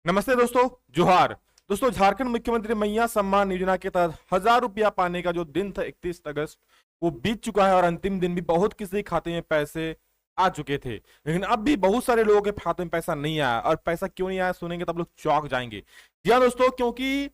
नमस्ते दोस्तों, जोहार। दोस्तों, झारखंड मुख्यमंत्री मैया सम्मान योजना के तहत 1,000 रुपया पाने का जो दिन था 31 अगस्त, वो बीत चुका है और अंतिम दिन भी बहुत किसी खाते में पैसे आ चुके थे। लेकिन अब भी बहुत सारे लोगों के खाते में पैसा नहीं आया। और पैसा क्यों नहीं आया सुनेंगे तब लोग चौंक जाएंगे। जी हाँ दोस्तों, क्योंकि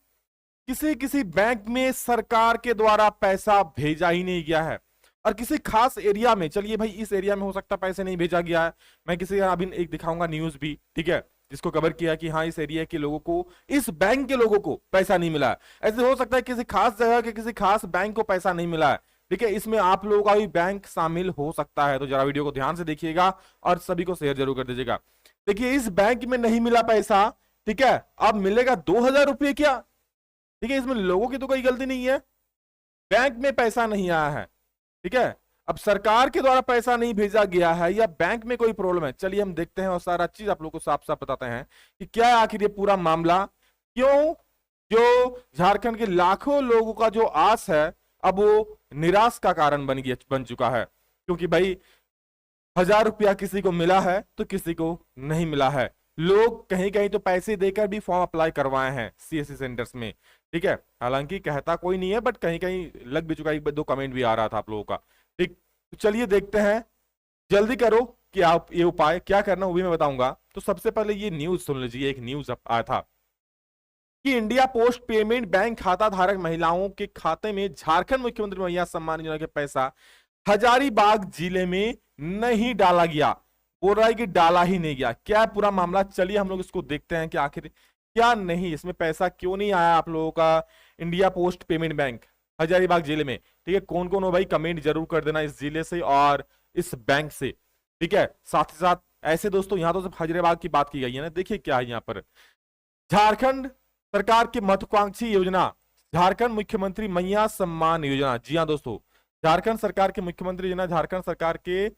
किसी किसी बैंक में सरकार के द्वारा पैसा भेजा ही नहीं गया है। और किसी खास एरिया में, चलिए भाई इस एरिया में हो सकता है पैसे नहीं भेजा गया है, मैं किसी अभी एक दिखाऊंगा न्यूज भी, ठीक है, जिसको कवर किया कि हाँ इस एरिया के लोगों को, इस बैंक के लोगों को पैसा नहीं मिला है। ऐसे हो सकता है किसी खास जगह के किसी खास बैंक को पैसा नहीं मिला है, ठीक है। इसमें आप लोगों का भी बैंक शामिल हो सकता है, तो जरा वीडियो को ध्यान से देखिएगा और सभी को शेयर जरूर कर दीजिएगा। देखिए, इस बैंक में नहीं मिला पैसा, ठीक है। अब मिलेगा 2,000 रुपये क्या, ठीक है। इसमें लोगों की तो कोई गलती नहीं है, बैंक में पैसा नहीं आया है, ठीक है। अब सरकार के द्वारा पैसा नहीं भेजा गया है या बैंक में कोई प्रॉब्लम है, चलिए हम देखते हैं और सारा चीज आप लोग को साफ साफ बताते हैं कि क्या है आखिर ये पूरा मामला। क्यों जो झारखंड के लाखों लोगों का जो आस है अब वो निराश का कारण बन चुका है। क्योंकि भाई 1,000 रुपया किसी को मिला है तो किसी को नहीं मिला है। लोग कहीं कहीं तो पैसे देकर भी फॉर्म अप्लाई करवाए हैं सीएससी सेंटर्स में, ठीक है। हालांकि कहता कोई नहीं है, बट कहीं कहीं लग भी चुका है, एक दो कमेंट भी आ रहा था आप लोगों का, ठीक। तो चलिए देखते हैं, जल्दी करो कि आप ये उपाय क्या करना वो भी मैं बताऊंगा। तो सबसे पहले ये न्यूज सुन लीजिए। एक न्यूज आया था कि इंडिया पोस्ट पेमेंट बैंक खाता धारक महिलाओं के खाते में झारखंड मुख्यमंत्री मैया सम्मान योजना के पैसा हजारीबाग जिले में नहीं डाला गया। बोल रहा है कि डाला ही नहीं गया। क्या है पूरा मामला, चलिए हम लोग इसको देखते हैं कि आखिर क्या नहीं, इसमें पैसा क्यों नहीं आया आप लोगों का India post payment bank Hazaribagh जिले में, ठीक है। कौन कौन हो भाई, कमेंट जरूर कर देना इस जिले से और इस बैंक से, ठीक है। साथ ही साथ ऐसे दोस्तों, यहां तो सिर्फ हजारीबाग की बात की गई है ना। देखिए क्या है यहाँ पर, झारखंड सरकार की महत्वाकांक्षी योजना झारखंड मुख्यमंत्री मैया सम्मान योजना। जी हाँ दोस्तों, झारखंड सरकार के मुख्यमंत्री योजना, झारखंड सरकार के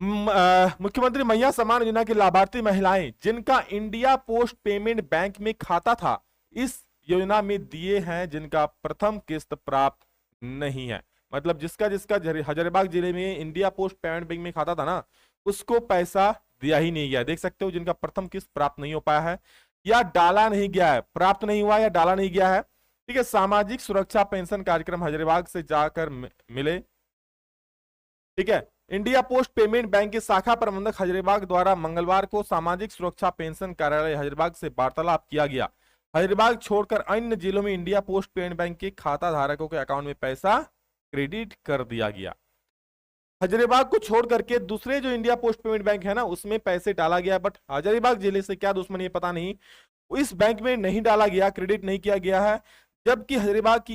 मुख्यमंत्री मैया सम्मान योजना की लाभार्थी महिलाएं जिनका इंडिया पोस्ट पेमेंट बैंक में खाता था, इस योजना में दिए हैं जिनका प्रथम किस्त प्राप्त नहीं है। मतलब जिसका जिसका हजारीबाग जिले में इंडिया पोस्ट पेमेंट बैंक में खाता था ना, उसको पैसा दिया ही नहीं गया। देख सकते हो, जिनका प्रथम किस्त प्राप्त नहीं हो पाया है या डाला नहीं गया है, प्राप्त नहीं हुआ या डाला नहीं गया है, ठीक है। सामाजिक सुरक्षा पेंशन कार्यक्रम हजारीबाग से जाकर मिले, ठीक है। इंडिया पोस्ट पेमेंट बैंक के शाखा प्रबंधक हजारीबाग द्वारा मंगलवार को सामाजिक सुरक्षा पेंशन कार्यालय हजारीबाग से वार्तालाप किया गया। हजारीबाग छोड़कर अन्य जिलों में इंडिया पोस्ट पेमेंट बैंक के खाता धारकों के अकाउंट में पैसा क्रेडिट कर दिया गया। हजारीबाग को छोड़ करके दूसरे जो इंडिया पोस्ट पेमेंट बैंक है ना, उसमें पैसे डाला गया, बट हजारीबाग जिले से क्या दुश्मनी है पता नहीं, इस बैंक में नहीं डाला गया, क्रेडिट नहीं किया गया है। जबकि हजारीबाग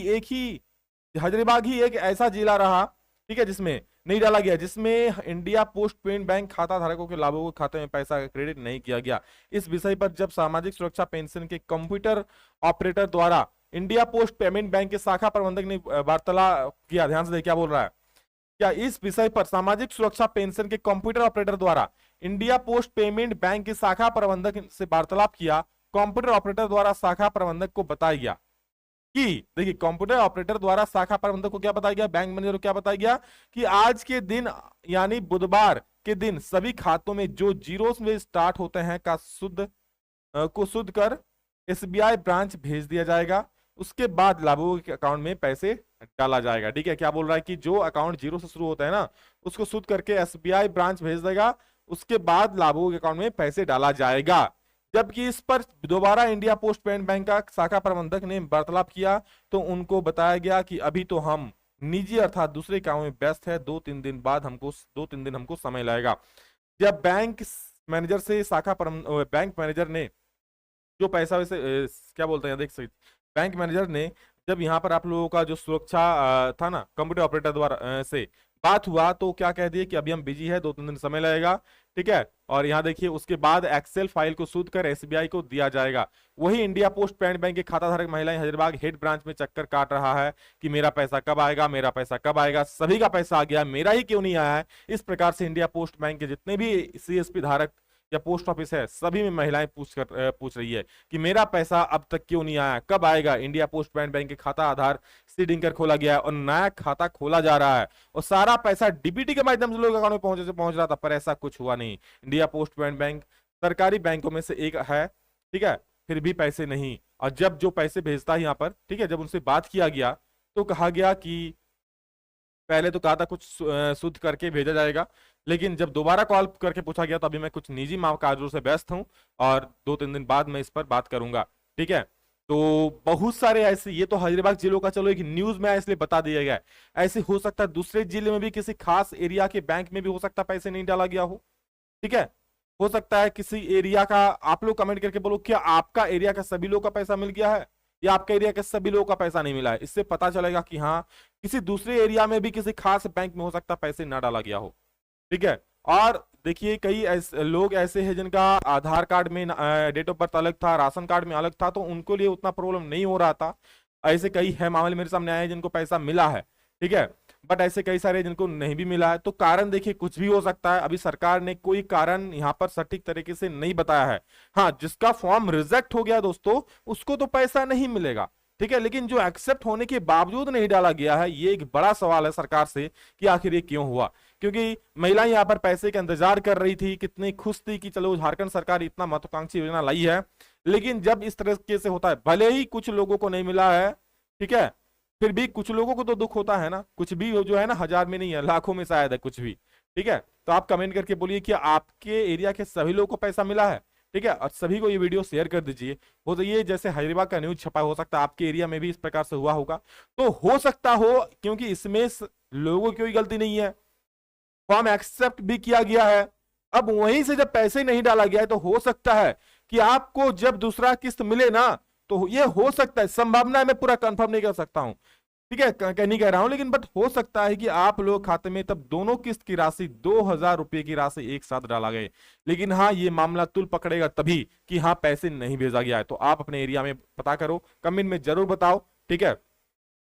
ही एक ऐसा जिला रहा, ठीक है, जिसमें नहीं डाला गया, जिसमें इंडिया पोस्ट पेमेंट बैंक खाता धारकों के लाभों के खाते में पैसा क्रेडिट नहीं किया गया। इस विषय पर जब सामाजिक सुरक्षा पेंशन के कंप्यूटर ऑपरेटर द्वारा इंडिया पोस्ट पेमेंट बैंक के शाखा प्रबंधक ने वार्तालाप किया, ध्यान से देखिए क्या बोल रहा है, क्या इस विषय पर सामाजिक सुरक्षा पेंशन के कंप्यूटर ऑपरेटर द्वारा इंडिया पोस्ट पेमेंट बैंक के शाखा प्रबंधक से वार्तालाप किया। कंप्यूटर ऑपरेटर द्वारा शाखा प्रबंधक को बताया गया कि, देखिए, कंप्यूटर ऑपरेटर द्वारा शाखा प्रबंधक को क्या बताया गया, बैंक मैनेजर को क्या बताया गया कि आज के दिन यानी बुधवार के दिन सभी खातों में जो जीरो में स्टार्ट होते हैं का शुद्ध कर एसबीआई ब्रांच भेज दिया जाएगा। उसके बाद लाभुकों के अकाउंट में पैसे डाला जाएगा, ठीक है। क्या बोल रहा है कि जो अकाउंट जीरो से शुरू होता है ना, उसको शुद्ध करके एसबीआई ब्रांच भेज देगा, उसके बाद लाभुकों के अकाउंट में पैसे डाला जाएगा। जबकि इस पर दोबारा इंडिया पोस्ट पेमेंट बैंक का शाखा प्रबंधक ने वार्तालाप किया तो उनको बताया गया कि अभी तो हम निजी अर्थात दूसरे काम में व्यस्त है, 2-3 दिन हमको समय लगेगा। जब बैंक मैनेजर से बैंक मैनेजर ने जो पैसा वैसे क्या बोलते हैं, देख सकते बैंक मैनेजर ने जब यहाँ पर आप लोगों का जो सुरक्षा था ना कंप्यूटर ऑपरेटर द्वारा से बात हुआ तो क्या कह दिए कि अभी हम बिजी है, 2-3 दिन समय लगेगा, ठीक है। और यहाँ देखिए उसके बाद एक्सेल फाइल को शुद्ध कर एसबीआई को दिया जाएगा। वही इंडिया पोस्ट पेमेंट बैंक के खाता धारक महिलाएं हजारीबाग हेड ब्रांच में चक्कर काट रहा है कि मेरा पैसा कब आएगा, मेरा पैसा कब आएगा, सभी का पैसा आ गया, मेरा ही क्यों नहीं आया है। इस प्रकार से इंडिया पोस्ट बैंक के जितने भी सीएसपी धारक या पोस्ट ऑफिस है सभी में महिलाएं पूछ रही है कि मेरा पैसा अब तक क्यों नहीं आया, कब आएगा। इंडिया पोस्ट पेमेंट बैंक के खाता आधार सीडिंग कर खोला गया है और नया खाता खोला जा रहा है और सारा पैसा डीबीटी के माध्यम से लोग अकाउंट में पहुंच रहा था, पर ऐसा कुछ हुआ नहीं। इंडिया पोस्ट पेमेंट बैंक सरकारी बैंकों में से एक है ठीक है, फिर भी पैसे नहीं। और जब जो पैसे भेजता है यहाँ पर, ठीक है, जब उनसे बात किया गया तो कहा गया कि पहले तो कहा था कुछ शुद्ध करके भेजा जाएगा, लेकिन जब दोबारा कॉल करके पूछा गया तो अभी मैं कुछ निजी कामकाजों से व्यस्त हूं और 2-3 दिन बाद मैं इस पर बात करूंगा। ठीक है, तो बहुत सारे ऐसे, ये तो हजारीबाग जिलों का चलो एक न्यूज में इसलिए बता दिया गया है, ऐसे हो सकता है दूसरे जिले में भी किसी खास एरिया के बैंक में भी हो सकता है पैसे नहीं डाला गया हो। ठीक है, हो सकता है किसी एरिया का, आप लोग कमेंट करके बोलो क्या आपका एरिया का सभी लोग का पैसा मिल गया है या आपका एरिया के सभी लोगों का पैसा नहीं मिला है। इससे पता चलेगा कि हाँ, किसी दूसरे एरिया में भी किसी खास बैंक में हो सकता है पैसे ना डाला गया हो। ठीक है, और देखिए कई लोग ऐसे हैं जिनका आधार कार्ड में डेट ऑफ बर्थ अलग था, राशन कार्ड में अलग था, तो उनको लिए उतना प्रॉब्लम नहीं हो रहा था। ऐसे कई है मामले मेरे सामने आए हैं जिनको पैसा मिला है। ठीक है, बट ऐसे कई सारे जिनको नहीं भी मिला है। तो कारण देखिए कुछ भी हो सकता है, अभी सरकार ने कोई कारण यहाँ पर सटीक तरीके से नहीं बताया है। हाँ, जिसका फॉर्म रिजेक्ट हो गया दोस्तों उसको तो पैसा नहीं मिलेगा। ठीक है, लेकिन जो एक्सेप्ट होने के बावजूद नहीं डाला गया है, ये एक बड़ा सवाल है सरकार से कि आखिर ये क्यों हुआ। क्योंकि महिला यहाँ पर पैसे का इंतजार कर रही थी, कितनी खुश थी कि चलो झारखंड सरकार इतना महत्वाकांक्षी योजना लाई है, लेकिन जब इस तरीके से होता है, भले ही कुछ लोगों को नहीं मिला है, ठीक है, फिर भी कुछ लोगों को तो दुख होता है ना, कुछ भी जो है ना, हजार में नहीं है, लाखों में शायद है कुछ भी। ठीक है, तो आप कमेंट करके बोलिए कि आपके एरिया के सभी लोगों को पैसा मिला है। ठीक है, और सभी को ये वीडियो शेयर कर दीजिए। हो तो ये जैसे हजारीबाग का न्यूज छपा, हो सकता है आपके एरिया में भी इस प्रकार से हुआ होगा, तो हो सकता हो, क्योंकि इसमें लोगों की कोई गलती नहीं है, फॉर्म एक्सेप्ट भी किया गया है। अब वहीं से जब पैसे नहीं डाला गया है तो हो सकता है कि आपको जब दूसरा किस्त मिले ना, तो ये हो सकता है, संभावना मैं पूरा कंफर्म नहीं कर सकता हूं, ठीक है, नहीं कह रहा हूं, लेकिन बट हो सकता है कि आप लोग खाते में तब दोनों किस्त की राशि 2,000 रुपए की राशि एक साथ डाला गए। लेकिन हाँ, ये मामला तुल पकड़ेगा तभी कि हाँ पैसे नहीं भेजा गया है। तो आप अपने एरिया में पता करो, कमेंट में जरूर बताओ। ठीक है,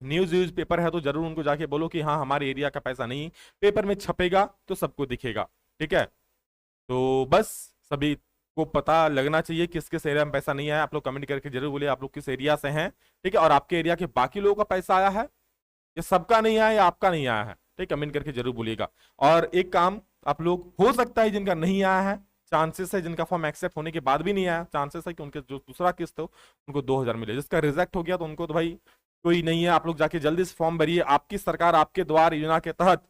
न्यूज पेपर है तो जरूर उनको जाके बोलो कि हाँ हमारे एरिया का पैसा नहीं, पेपर में छपेगा तो सबको दिखेगा। ठीक है, तो बस सभी को पता लगना चाहिए किस किस एरिया में पैसा नहीं आया। आप लोग कमेंट करके जरूर बोलिए आप लोग किस एरिया से हैं। ठीक है, और आपके एरिया के बाकी लोगों का पैसा आया है या सबका नहीं आया या आपका नहीं आया है। ठीक, कमेंट करके जरूर बोलिएगा। और एक काम, आप लोग, हो सकता है जिनका नहीं आया है, चांसेस है जिनका फॉर्म एक्सेप्ट होने के बाद भी नहीं आया, चांसेस है कि उनके जो दूसरा किस्त हो उनको 2,000 मिले। जिसका रिजेक्ट हो गया तो उनको तो भाई कोई नहीं है, आप लोग जाके जल्दी से फॉर्म भरिए। आपकी सरकार आपके द्वार योजना के तहत,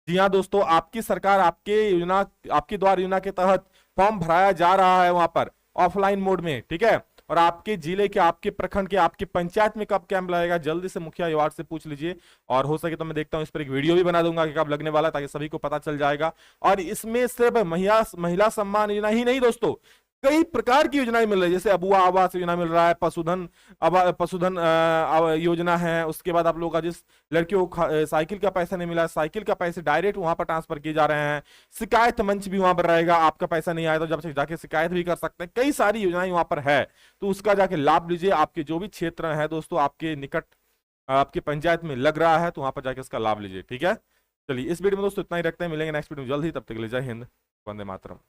जी हाँ दोस्तों, आपकी सरकार आपके योजना, आपके द्वार योजना के तहत फॉर्म भराया जा रहा है वहां पर ऑफलाइन मोड में। ठीक है, और आपके जिले के, आपके प्रखंड के, आपके पंचायत में कब कैंप लगेगा, जल्दी से मुखिया युवा से पूछ लीजिए। और हो सके तो मैं देखता हूं इस पर एक वीडियो भी बना दूंगा कि कब लगने वाला है, ताकि सभी को पता चल जाएगा। और इसमें सिर्फ महिला सम्मान योजना ही नहीं दोस्तों, कई प्रकार की योजनाएं मिल रही है, जैसे अबुआ आवास योजना मिल रहा है, पशुधन योजना है। उसके बाद आप लोगों का जिस लड़कियों को साइकिल का पैसा नहीं मिला, साइकिल का पैसे डायरेक्ट वहां पर ट्रांसफर किए जा रहे हैं। शिकायत मंच भी वहां पर रहेगा, आपका पैसा नहीं आया तो जब जाके शिकायत भी कर सकते हैं। कई सारी योजनाएं वहां पर है, तो उसका जाके लाभ लीजिए। आपके जो भी क्षेत्र है दोस्तों, आपके निकट, आपके पंचायत में लग रहा है, तो वहां पर जाके इसका लाभ लीजिए। ठीक है, चलिए इस वीडियो में दोस्तों इतना ही रखते हैं, मिलेंगे नेक्स्ट वीडियो में जल्द ही, तब तक के लिए जय हिंद, वंदे मातरम।